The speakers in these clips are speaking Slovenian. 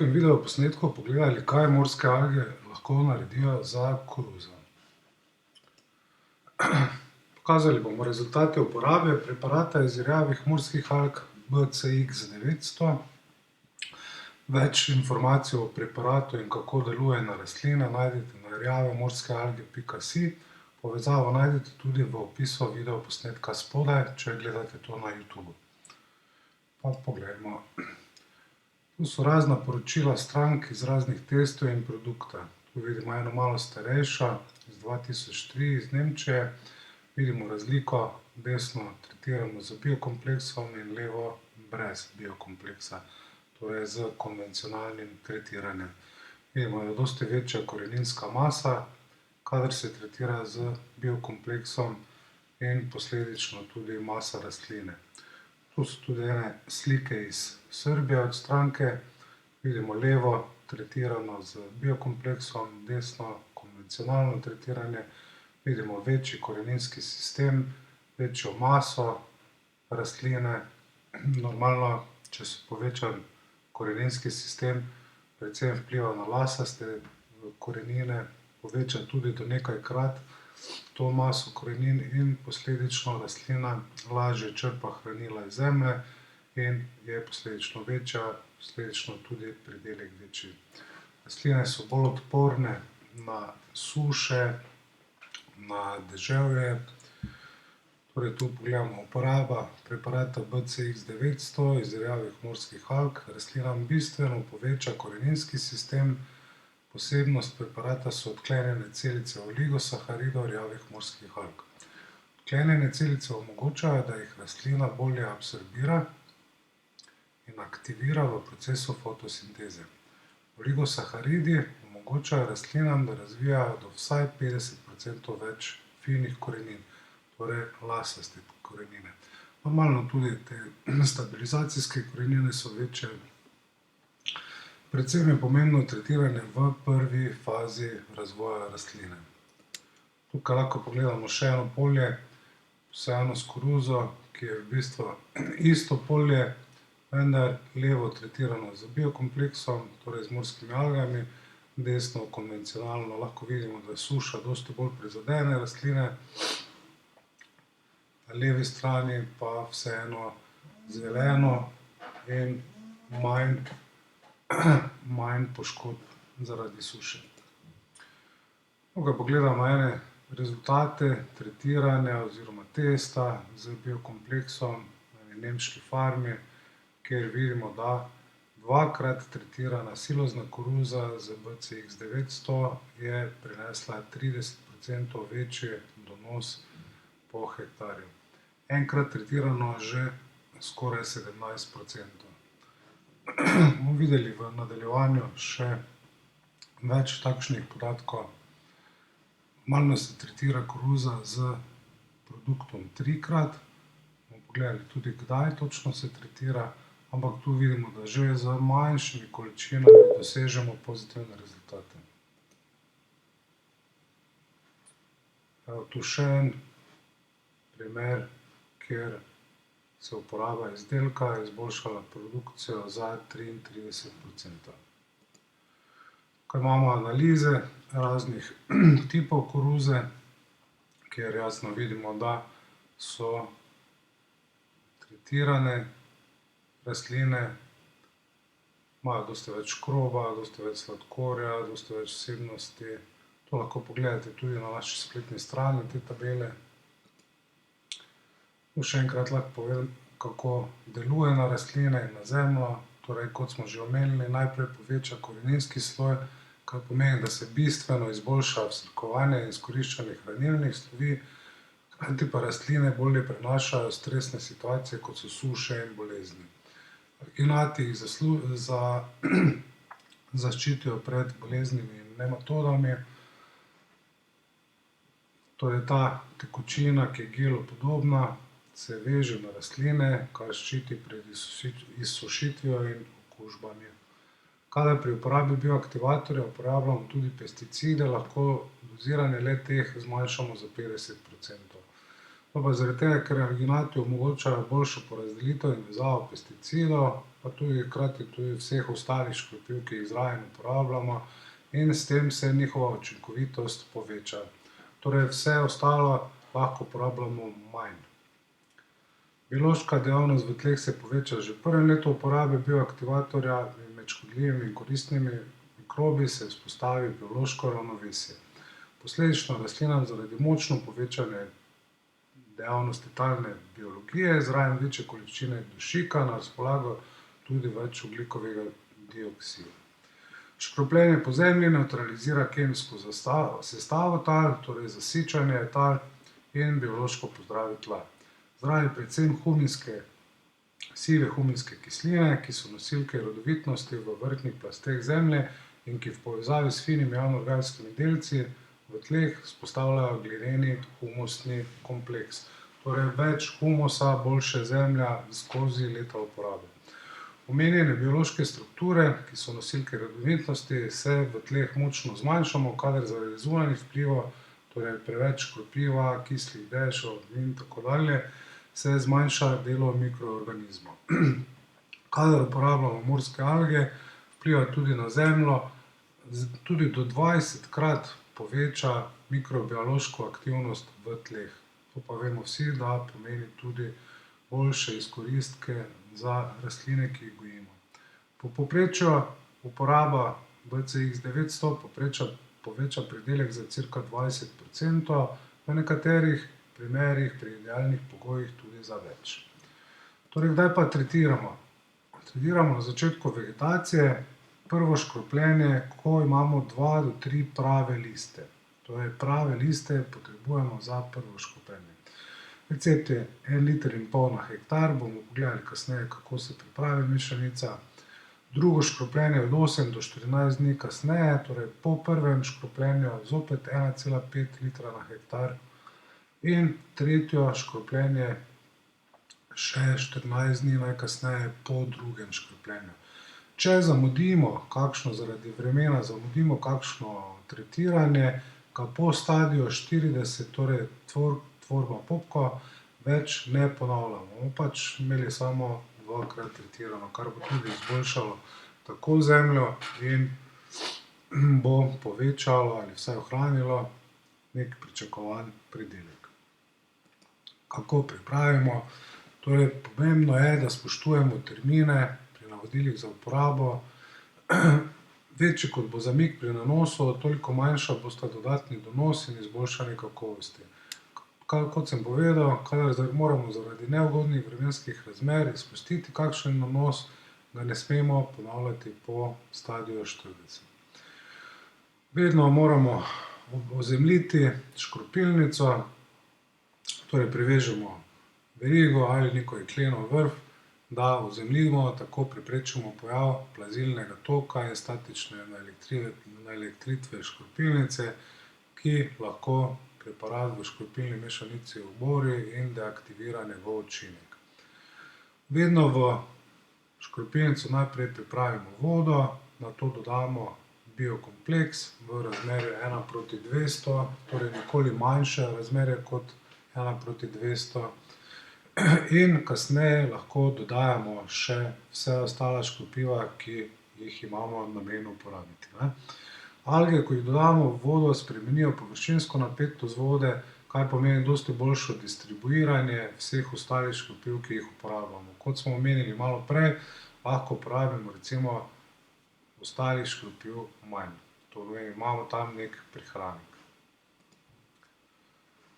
V videoposnetku pogledali, kaj morske alge lahko naredijo za koruzo. Pokazali bomo rezultate uporabe preparata iz rjavih morskih alg BCX900. Več informacij o preparatu in kako deluje na rastline najdete na rjavemorske-alge.si. Povezavo najdete tudi v opisu videoposnetka spodaj, če gledate to na YouTubu. Pa poglejmo. Tu so razna poročila strank iz raznih testov in produkta. Tu vidimo eno malo starejšo, iz 2003, iz Nemčije. Vidimo razliko, desno tretiramo z biokompleksom in levo brez biokompleksa, torej z konvencionalnim tretiranjem. Vidimo, da je dosti večja koreninska masa, kadar se tretira z biokompleksom in posledično tudi masa rastline. Tu so tudi ene slike iz Srbije od stranke. Vidimo levo tretirano z biokompleksom, desno konvencionalno tretiranje. Vidimo večji koreninski sistem, večjo maso rastline. Normalno, če se poveča koreninski sistem, predvsem vpliva na lasaste korenine, poveča tudi do nekajkrat to maso korenin in posledično rastlina lažje črpa hranila iz zemlje in je posledično večja, posledično tudi pridelek večji. Rastline so bolj odporne na suše, na deževje. Torej tu pogledamo uporaba preparata BCX900 iz rjavih morskih alg. Rastlinam bistveno poveča koreninski sistem. Posebnost preparata so odklenjene celice oligosaharidov rjavih morskih alg. Odklenjene celice omogočajo, da jih rastlina bolje absorbira in aktivira v procesu fotosinteze. Oligosaharidi omogočajo rastlinam, da razvijajo do vsaj 50% več finih korenin, torej lasaste korenine. Normalno tudi te stabilizacijske korenine so večje. Predvsem je pomembno tretiranje v prvi fazi razvoja rastline. Tukaj lahko pogledamo še eno polje, posejano s koruzo, ki je v bistvu isto polje, vendar levo tretirano z biokompleksom, torej z morskimi algami, desno konvencionalno. Lahko vidimo, da suša dosti bolj prizadene rastline, na levi strani pa vseeno zeleno in manj poškodb zaradi suše. Tukaj pogledamo ene rezultate tretiranja oziroma testa z biokompleksom na eni nemški farmi, kjer vidimo, da dvakrat tretirana silozna koruza z BCX900 je prinesla 30% večji donos po hektarju. Enkrat tretirano že skoraj 17%. Bomo videli v nadaljevanju še več takšnih podatkov. Normalno se tretira koruza s produktom 3-krat. Bomo pogledali tudi, kdaj točno se tretira, ampak tu vidimo, da že z manjšimi količinami dosežemo pozitivne rezultate. Evo tu še en primer, kjer se uporaba izdelka izboljšala produkcijo za 33%. Tukaj imamo analize raznih tipov koruze, kjer jasno vidimo, da so tretirane rastline, imajo dosti več škroba, dosti več sladkorja, dosti več vsebnosti. To lahko pogledate tudi na naši spletni strani, te tabele. Tu še enkrat lahko povem, kako deluje na rastline in na zemljo. Torej, kot smo že omenili, najprej poveča koreninski sloj, kar pomeni, da se bistveno izboljša vsrkovanje in izkoriščanje hranilnih snovi, hkrati pa rastline bolje prenašajo stresne situacije, kot so suše in bolezni. Alginati jih zaščitijo pred boleznimi in nematodami. Torej ta tekočina, ki je gelopodobna, se veže na rastline, kar ščiti pred izsušitvijo in okužbami. Kadar pri uporabi bioaktivatorja uporabljamo tudi pesticide, lahko doziranje le-teh zmanjšamo za 50%. To pa zaradi tega, ker alginati omogočajo boljšo porazdelitev in vezavo pesticidov, pa tudi hkrati tudi vseh ostalih škropil, ki jih zraven uporabljamo, in s tem se njihova učinkovitost poveča. Torej vse ostalo lahko uporabljamo manj. Biološka dejavnost v tleh se poveča že v prvem letu uporabe bioaktivatorja in med škodljivimi in koristnimi mikrobi se vzpostavi biološko ravnovesje. Posledično rastlinam zaradi močno povečane dejavnosti talne biologije zraven večje količine dušika na razpolago tudi več ogljikovega dioksida. Škropljenje po zemlji nevtralizira kemijsko sestavo tal, torej zasičanje tal in biološko pozdravi tla. Zdravi predvsem sive huminske kisline, ki so nosilke rodovitnosti v vrhnjih plasteh zemlje in ki v povezavi s finimi anorganskimi delci v tleh vzpostavljajo glineni humusni kompleks. Torej več humusa, boljše zemlja skozi leta uporabe. Omenjene biološke strukture, ki so nosilke rodovitnosti, se v tleh močno zmanjšamo, kadar zaradi zunanjih vplivov, torej preveč škropiva, kislih dešov in tako dalje, se zmanjša delo mikroorganizmov. Kadar uporabljamo morske alge, vpliva tudi na zemljo, tudi do 20-krat poveča mikrobiološko aktivnost v tleh. To pa vemo vsi, da pomeni tudi boljše izkoristke za rastline, ki jih gojimo. Po povprečju uporaba BCX 900 poveča pridelek za cirka 20%, v nekaterih primerih pri idealnih pogojih tudi za več. Torej, kdaj pa tretiramo? Tretiramo na začetku vegetacije, prvo škropljenje, ko imamo 2 do 3 prave liste. Torej, prave liste potrebujemo za prvo škropljenje. Recept je 1,5 litra na hektar, bomo pogledali kasneje, kako se pripravi mešanica. Drugo škropljenje od 8 do 14 dni kasneje, torej po prvem škropljenju zopet 1,5 litra na hektar. In tretje škropljenje še 14 dni najkasneje po drugem škropljenju. Če zamudimo zaradi vremena zamudimo kakšno tretiranje, ga po stadiju 40, torej tvorba popko, več ne ponavljamo. Bomo pač imeli samo 2-krat tretirano, kar bo tudi izboljšalo tako zemljo in bo povečalo ali vsaj ohranilo nek pričakovan pridelek. Kako pripravimo? Torej, pomembno je, da spoštujemo termine pri navodilih za uporabo. Večji kot bo zamik pri nanosu, toliko manjša bosta dodatni donos in izboljšanje kakovosti. Kot sem povedal, kadar moramo zaradi neugodnih vremenskih razmer izpustiti kakšen nanos, ga ne smemo ponavljati po stadiju 40. Vedno moramo ozemljiti škropilnico, torej privežemo verigo ali neko jekleno vrv, da ozemljimo, tako preprečimo pojav plazilnega toka in statične naelektritve škropilnice, ki lahko preparat v škropilni mešanici obori in deaktivira njegov učinek. Vedno v škropilnico najprej pripravimo vodo, nato dodamo biokompleks v razmerju 1:200, torej nikoli manjše razmerje kot 1:200. In kasneje lahko dodajamo še vse ostala škropiva, ki jih imamo namen uporabiti. Alge, ko jih dodamo v vodo, spremenijo površinsko napetost vode, kar pomeni dosti boljšo distribuiranje vseh ostalih škropil, ki jih uporabljamo. Kot smo omenili malo prej, lahko uporabimo recimo ostalih škropil manj. Torej imamo tam nek prihranek.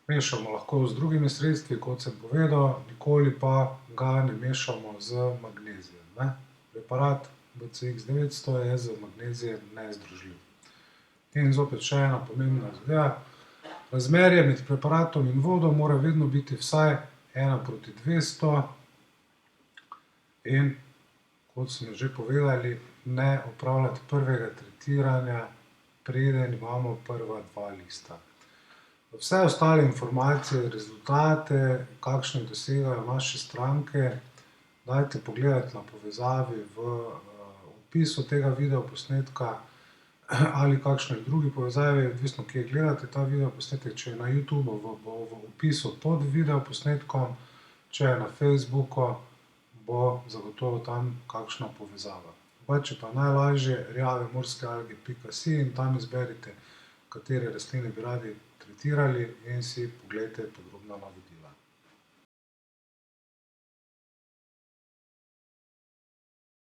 Mešamo lahko z drugimi sredstvi, kot sem povedal, nikoli pa ga ne mešamo z magnezijem. Preparat BCX 900 je z magnezijem nezdružljiv. In zopet še ena pomembna zadeva. Razmerje med preparatom in vodo mora vedno biti vsaj 1:200 in, kot smo že povedali, ne opravljati prvega tretiranja, preden imamo prva 2 lista. Vse ostale informacije, rezultate, kakšne dosegajo naše stranke, dajte pogledati na povezavi v opisu tega videoposnetka. ali kakšni drugi povezavi, odvisno, kje gledate ta video posnetek, če je na YouTubu, bo v opisu pod video posnetkom, če je na Facebooku, bo zagotovo tam kakšna povezava. Drugače pa najlažje rjavemorske-alge.si in tam izberite, katere rastline bi radi tretirali in si poglejte podrobna navodila.